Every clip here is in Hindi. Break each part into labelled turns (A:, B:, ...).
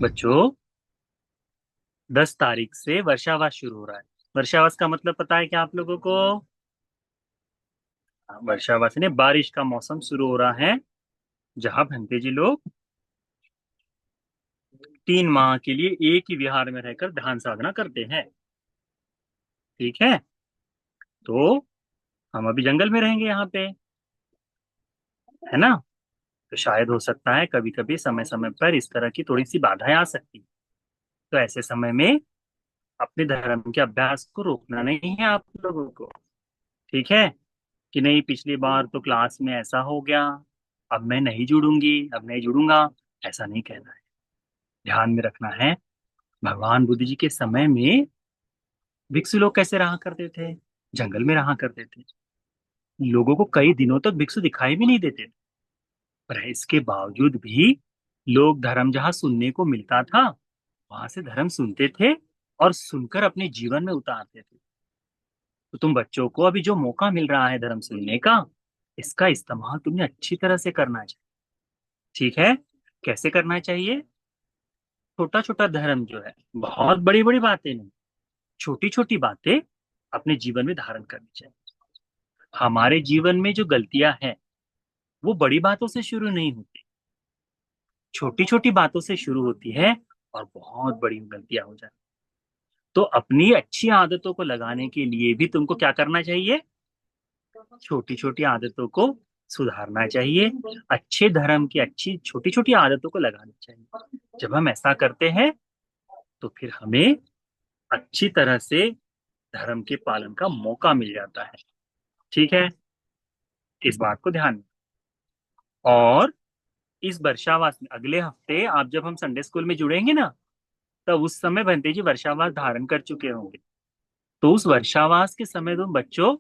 A: बच्चों, 10 तारीख से वर्षावास शुरू हो रहा है। वर्षावास का मतलब पता है क्या आप लोगों को? हाँ, वर्षावास ने बारिश का मौसम शुरू हो रहा है, जहां भंते जी लोग 3 माह के लिए एक ही विहार में रहकर ध्यान साधना करते हैं। ठीक है। तो हम अभी जंगल में रहेंगे यहाँ पे, है ना? तो शायद हो सकता है कभी कभी समय समय पर इस तरह की थोड़ी सी बाधाएं आ सकती। तो ऐसे समय में अपने धर्म के अभ्यास को रोकना नहीं है आप लोगों को। ठीक है? कि नहीं, पिछली बार तो क्लास में ऐसा हो गया, अब मैं नहीं जुड़ूंगी, अब नहीं जुड़ूंगा, ऐसा नहीं कहना है। ध्यान में रखना है, भगवान बुद्ध जी के समय में भिक्षु लोग कैसे रहा करते थे? जंगल में रहा करते थे। लोगों को कई दिनों तक भिक्षु दिखाई भी नहीं देते थे। पर इसके बावजूद भी लोग धर्म जहाँ सुनने को मिलता था, वहां से धर्म सुनते थे और सुनकर अपने जीवन में उतारते थे। तो तुम बच्चों को अभी जो मौका मिल रहा है धर्म सुनने का, इसका इस्तेमाल तुम्हें अच्छी तरह से करना चाहिए। ठीक है? कैसे करना चाहिए? छोटा छोटा धर्म जो है, बहुत बड़ी बड़ी बातें नहीं, छोटी छोटी बातें अपने जीवन में धारण करनी चाहिए। हमारे जीवन में जो गलतियां हैं, वो बड़ी बातों से शुरू नहीं होती, छोटी छोटी बातों से शुरू होती है और बहुत बड़ी गलतियां हो जाती। तो अपनी अच्छी आदतों को लगाने के लिए भी तुमको क्या करना चाहिए? छोटी छोटी आदतों को सुधारना चाहिए। अच्छे धर्म की अच्छी छोटी छोटी आदतों को लगानी चाहिए। जब हम ऐसा करते हैं, तो फिर हमें अच्छी तरह से धर्म के पालन का मौका मिल जाता है। ठीक है? इस बात को ध्यान में। और इस वर्षावास में अगले हफ्ते आप जब हम संडे स्कूल में जुड़ेंगे ना, तब उस समय बंते जी वर्षावास धारण कर चुके होंगे। तो उस वर्षावास के समय तुम बच्चों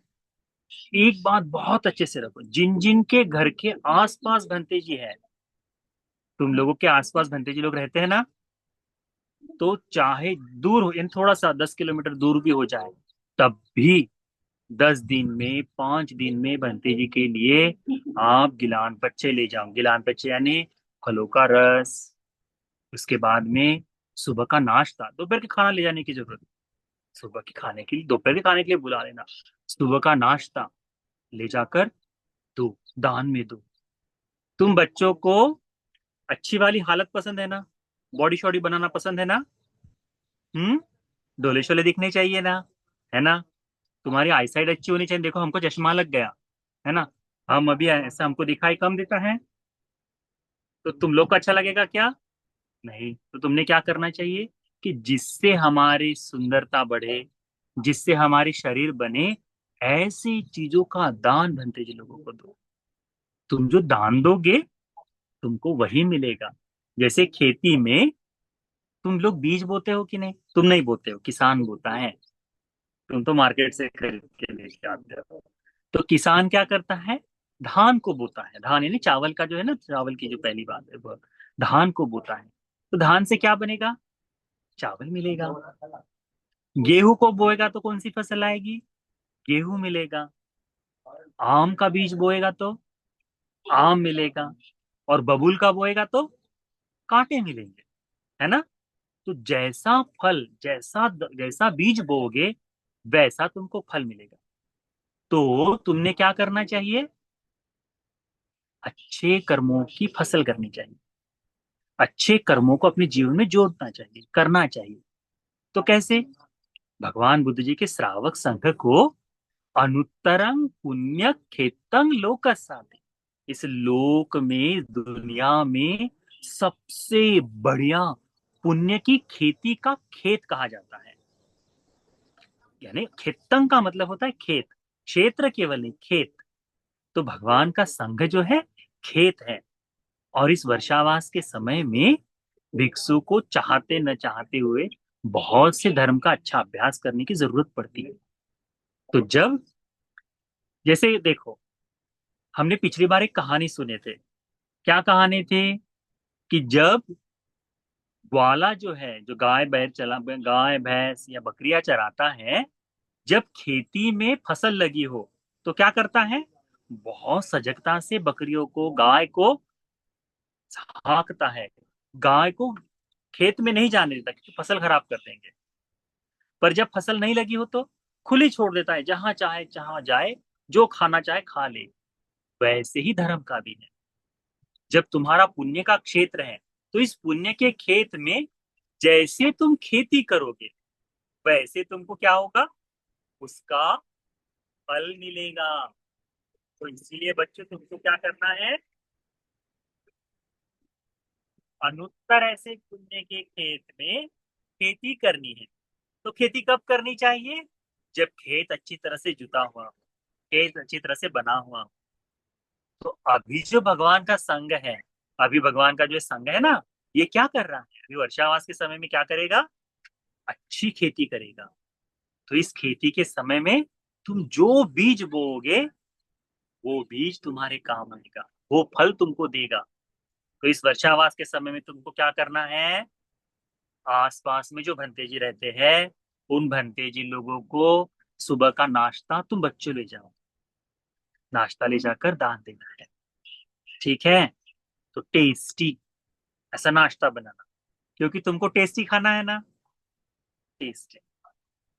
A: एक बात बहुत अच्छे से रखो, जिन जिन के घर के आसपास भंते जी है, तुम लोगों के आसपास भंते जी लोग रहते हैं ना, तो चाहे दूर हो, इन थोड़ा सा 10 किलोमीटर दूर भी हो जाए, तब भी 10 दिन में 5 दिन में बंते जी के लिए आप गिलान पच्चे ले जाओ। गिलान पच्चे यानी फलों का रस। उसके बाद में सुबह का नाश्ता, दोपहर के खाना ले जाने की जरूरत नहीं। सुबह के खाने के लिए, दोपहर के खाने के लिए बुला लेना। सुबह का नाश्ता ले जाकर दो, दान में दो। तुम बच्चों को अच्छी वाली हालत पसंद है ना? बॉडी शॉडी बनाना पसंद है ना? हम्म? डोले शोले दिखने चाहिए ना? है ना? तुम्हारी आईसाइट अच्छी होनी चाहिए। देखो, हमको चश्मा लग गया, है ना? हम अभी ऐसा हमको दिखाई कम देता है, तो तुम लोग को अच्छा लगेगा क्या? नहीं। तो तुमने क्या करना चाहिए कि जिससे हमारी सुंदरता बढ़े, जिससे हमारी शरीर बने, ऐसी चीजों का दान बनते जी लोगों को दो। तुम जो दान दोगे, तुमको वही मिलेगा। जैसे खेती में तुम लोग बीज बोते हो कि नहीं? तुम नहीं बोते हो, किसान बोता है। तुम तो मार्केट से खरीद के लेके आते हो। तो किसान क्या करता है? धान को बोता है। धान यानी चावल का जो है ना, चावल की जो पहली बात है वो धान को बोता है। तो धान से क्या बनेगा? चावल मिलेगा। गेहूं को बोएगा तो कौन सी फसल आएगी? गेहूं मिलेगा। आम का बीज बोएगा तो आम मिलेगा। और बबूल का बोएगा तो कांटे मिलेंगे। है ना? तो जैसा फल, जैसा जैसा बीज बोओगे, वैसा तुमको फल मिलेगा। तो तुमने क्या करना चाहिए? अच्छे कर्मों की फसल करनी चाहिए। अच्छे कर्मों को अपने जीवन में जोड़ना चाहिए, करना चाहिए। तो कैसे? भगवान बुद्ध जी के श्रावक संघ को अनुत्तरं पुण्य खेतंग लोकसाथी, इस लोक में, दुनिया में सबसे बढ़िया पुण्य की खेती का खेत कहा जाता है। यानी खेतंग का मतलब होता है खेत, क्षेत्र केवल नहीं, खेत। तो भगवान का संघ जो है, खेत है। और इस वर्षावास के समय में भिक्षु को चाहते न चाहते हुए बहुत से धर्म का अच्छा अभ्यास करने की जरूरत पड़ती है। तो जब, जैसे देखो, हमने पिछली बार एक कहानी सुने थे। क्या कहानी थी? कि जब ग्वाला जो है, जो गाय भैंस या बकरियां चराता है, जब खेती में फसल लगी हो, तो क्या करता है? बहुत सजगता से बकरियों को, गाय को हाँकता है। गाय को खेत में नहीं जाने देता क्योंकि फसल खराब कर देंगे। पर जब फसल नहीं लगी हो तो खुली छोड़ देता है, जहां चाहे जहां जाए, जो खाना चाहे खा ले। वैसे ही धर्म का भी है। जब तुम्हारा पुण्य का क्षेत्र है, तो इस पुण्य के खेत में जैसे तुम खेती करोगे, वैसे तुमको क्या होगा, उसका फल मिलेगा। तो इसीलिए बच्चों तुमको क्या करना है, अनुत्तर ऐसे पुण्य के खेत में खेती करनी है। तो खेती कब करनी चाहिए, जब खेत अच्छी तरह से जुता हुआ हो, खेत अच्छी तरह से बना हुआ हो। तो अभी जो भगवान का संग है, अभी भगवान का जो संग है ना, ये क्या कर रहा है, अभी वर्षावास के समय में क्या करेगा, अच्छी खेती करेगा। तो इस खेती के समय में तुम जो बीज बोओगे, वो बीज तुम्हारे काम आएगा, वो फल तुमको देगा। तो इस वर्षावास के समय में तुमको क्या करना है, आसपास में जो भंते जी रहते हैं, उन भंते जी लोगों को सुबह का नाश्ता तुम बच्चों ले जाओ, नाश्ता ले जाकर दान देना है। ठीक है। तो टेस्टी ऐसा नाश्ता बनाना, क्योंकि तुमको टेस्टी खाना है ना, टेस्टी।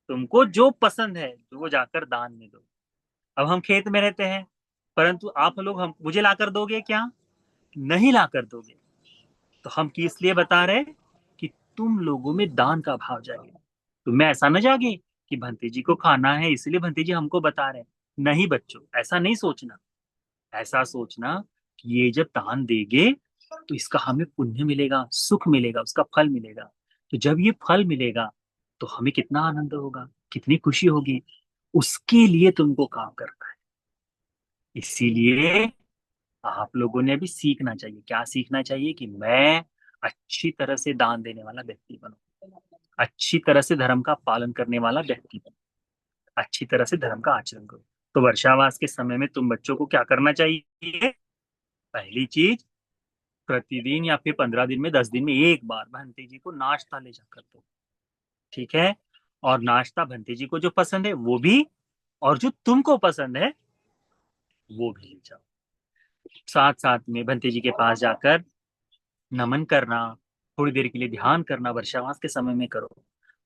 A: तुमको जो पसंद है तो वो जाकर दान में दो। अब हम खेत में रहते हैं, परंतु आप लोग हम मुझे लाकर दोगे क्या, नहीं लाकर दोगे। तो हम किस लिए बता रहे, कि तुम लोगों में दान का भाव जागे, तुम्हें ऐसा ना जागे कि भंते जी को खाना है इसलिए भंते जी हमको बता रहे हैं। नहीं बच्चों, ऐसा नहीं सोचना। ऐसा सोचना कि ये जब दान देंगे, तो इसका हमें पुण्य मिलेगा, सुख मिलेगा, उसका फल मिलेगा। तो जब ये फल मिलेगा, तो हमें कितना आनंद होगा, कितनी खुशी होगी। उसके लिए तुमको काम करना है। इसीलिए आप लोगों ने भी सीखना चाहिए, क्या सीखना चाहिए, कि मैं अच्छी तरह से दान देने वाला व्यक्ति बनूं, अच्छी तरह से धर्म का पालन करने वाला व्यक्ति बनूं, अच्छी तरह से धर्म का आचरण करूं। तो वर्षावास के समय में तुम बच्चों को क्या करना चाहिए, पहली चीज, प्रतिदिन या फिर 15 दिन में, 10 दिन में एक बार भंते जी को नाश्ता ले जाकर दो। ठीक है। और नाश्ता भंते जी को जो पसंद है वो भी, और जो तुमको पसंद है वो भी ले जाओ। साथ साथ में भंते जी के पास जाकर नमन करना, थोड़ी देर के लिए ध्यान करना, वर्षावास के समय में करो।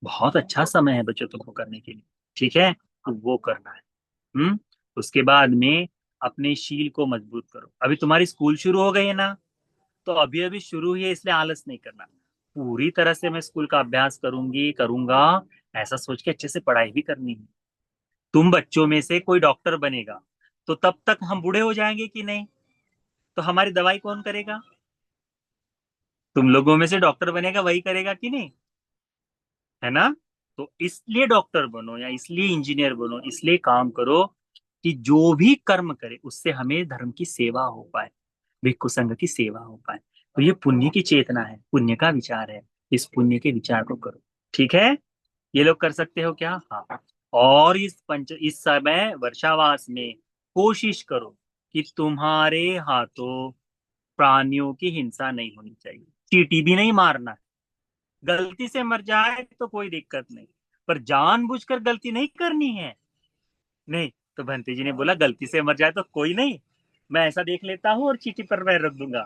A: बहुत अच्छा समय है बच्चों तुमको करने के लिए। ठीक है, तो वो करना है। उसके बाद में अपने शील को मजबूत करो। अभी तुम्हारी स्कूल शुरू हो गई है ना, तो अभी अभी शुरू हुई है, इसलिए आलस नहीं करना। पूरी तरह से मैं स्कूल का अभ्यास करूंगी, करूंगा, ऐसा सोच के अच्छे से पढ़ाई भी करनी है। तुम बच्चों में से कोई डॉक्टर बनेगा, तो तब तक हम बूढ़े हो जाएंगे कि नहीं, तो हमारी दवाई कौन करेगा, तुम लोगों में से डॉक्टर बनेगा वही करेगा कि नहीं, है ना। तो इसलिए डॉक्टर बनो या इसलिए इंजीनियर बनो, इसलिए काम करो कि जो भी कर्म करे उससे हमें धर्म की सेवा हो पाए, भिक्षु संघ की सेवा हो पाए। तो ये पुण्य की चेतना है, पुण्य का विचार है। इस पुण्य के विचार को करो। ठीक है, ये लोग कर सकते हो क्या, हाँ। और इस समय वर्षावास में कोशिश करो कि तुम्हारे हाथों प्राणियों की हिंसा नहीं होनी चाहिए, चींटी भी नहीं मारना है। गलती से मर जाए तो कोई दिक्कत नहीं, पर जानबूझकर गलती नहीं करनी है। नहीं, तो भंते जी ने बोला गलती से मर जाए तो कोई नहीं, मैं ऐसा देख लेता हूँ और चीटी पर पैर रख दूंगा,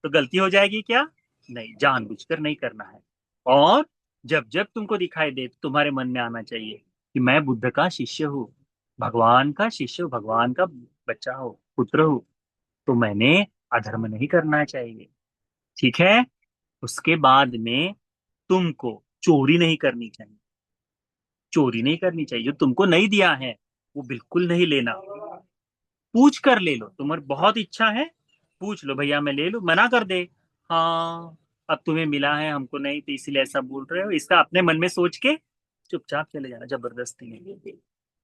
A: तो गलती हो जाएगी क्या, नहीं, जानबूझकर नहीं करना है। और जब जब तुमको दिखाई दे तो तुम्हारे मन में आना चाहिए कि मैं बुद्ध का शिष्य हूँ, भगवान का शिष्य हूँ, भगवान का बच्चा हूँ, पुत्र हूँ, तो मैंने अधर्म नहीं करना चाहिए। ठीक है। उसके बाद में तुमको चोरी नहीं करनी चाहिए, चोरी नहीं करनी चाहिए, जो तुमको नहीं दिया है वो बिल्कुल नहीं लेना। पूछ कर ले लो, तुम्हारी बहुत इच्छा है, पूछ लो भैया मैं ले लूं, मना कर दे, हाँ अब तुम्हें मिला है हमको नहीं, तो इसीलिए ऐसा बोल रहे हो, इसका अपने मन में सोच के चुपचाप चले जाना, जबरदस्ती नहीं।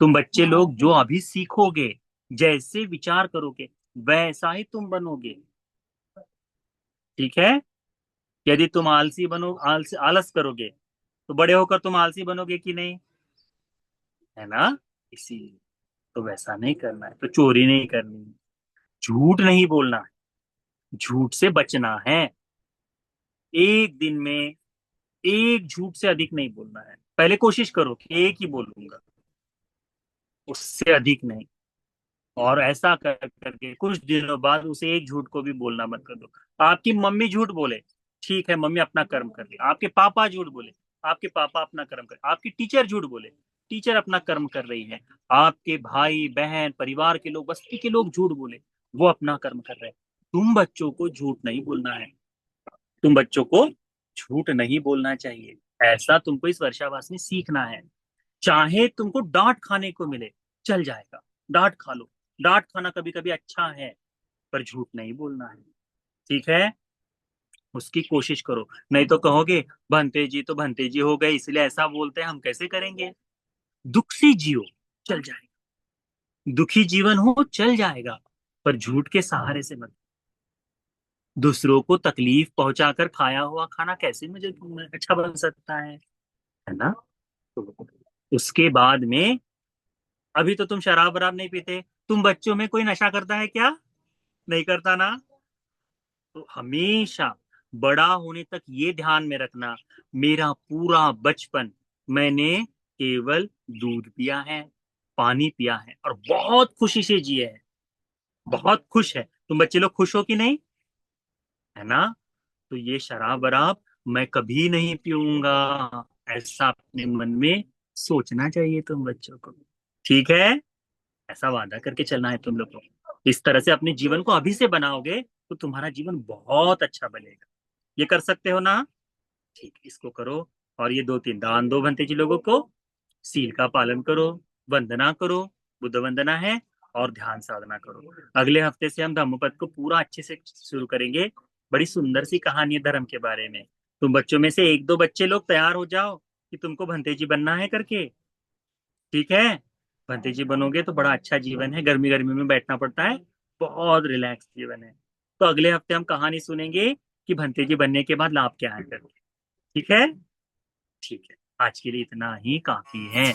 A: तुम बच्चे लोग जो अभी सीखोगे, जैसे विचार करोगे, वैसा ही तुम बनोगे। ठीक है। यदि तुम आलसी बनो, आलस करोगे, तो बड़े होकर तुम आलसी बनोगे कि नहीं, है ना। इसीलिए तो वैसा नहीं करना है, तो चोरी नहीं करनी, झूठ नहीं बोलना है, झूठ से बचना है। एक दिन में एक झूठ से अधिक नहीं बोलना है, पहले कोशिश करो कि एक ही बोलूंगा, उससे अधिक नहीं। और ऐसा कर करके कुछ दिनों बाद उसे एक झूठ को भी बोलना बंद कर दो। आपकी मम्मी झूठ बोले, ठीक है, मम्मी अपना कर्म कर रही, आपके पापा झूठ बोले, आपके पापा अपना कर्म कर, आपकी टीचर झूठ बोले, टीचर अपना कर्म कर रही है, आपके भाई बहन परिवार के लोग बस्ती के लोग झूठ बोले, वो अपना कर्म कर रहे हैं। तुम बच्चों को झूठ नहीं बोलना है, तुम बच्चों को झूठ नहीं बोलना चाहिए। ऐसा तुमको इस वर्षावास में सीखना है। चाहे तुमको डांट खाने को मिले, चल जाएगा, डांट खा लो, डांट खाना कभी कभी अच्छा है, पर झूठ नहीं बोलना है। ठीक है, उसकी कोशिश करो। नहीं तो कहोगे भंते जी हो गए इसलिए ऐसा बोलते हैं, हम कैसे करेंगे। दुख से जियो, चल जाएगा, दुखी जीवन हो चल जाएगा, पर झूठ के सहारे से मत। दूसरों को तकलीफ पहुंचाकर खाया हुआ खाना कैसे मुझे अच्छा बन सकता है ना। तो उसके बाद में, अभी तो तुम शराब वराब नहीं पीते, तुम बच्चों में कोई नशा करता है क्या? नहीं करता ना। तो हमेशा बड़ा होने तक ये ध्यान में रखना, मेरा पूरा बचपन मैंने केवल दूध पिया है, पानी पिया है और बहुत खुशी से जिए हैं, बहुत खुश है। तुम बच्चे लोग खुश हो कि नहीं, है ना। तो ये शराब वराब मैं कभी नहीं पीऊंगा, ऐसा अपने मन में सोचना चाहिए तुम बच्चों को। ठीक है, ऐसा वादा करके चलना है तुम लोग को। इस तरह से अपने जीवन को अभी से बनाओगे तो तुम्हारा जीवन बहुत अच्छा बनेगा। ये कर सकते हो ना। ठीक, इसको करो। और ये दो तीन दान दो भंते जी लोगों को, सील का पालन करो, वंदना करो, बुद्ध वंदना है, और ध्यान साधना करो। अगले हफ्ते से हम धम्मपद को पूरा अच्छे से शुरू करेंगे। बड़ी सुंदर सी कहानी है धर्म के बारे में। तुम बच्चों में से एक दो बच्चे लोग तैयार हो जाओ कि तुमको भंते जी बनना है करके। ठीक है, भंते जी बनोगे तो बड़ा अच्छा जीवन है, गर्मी गर्मी में बैठना पड़ता है, बहुत रिलैक्स जीवन है। तो अगले हफ्ते हम कहानी सुनेंगे कि भंते जी बनने के बाद लाभ क्या है करके। ठीक है। ठीक है, आज के लिए इतना ही काफी है।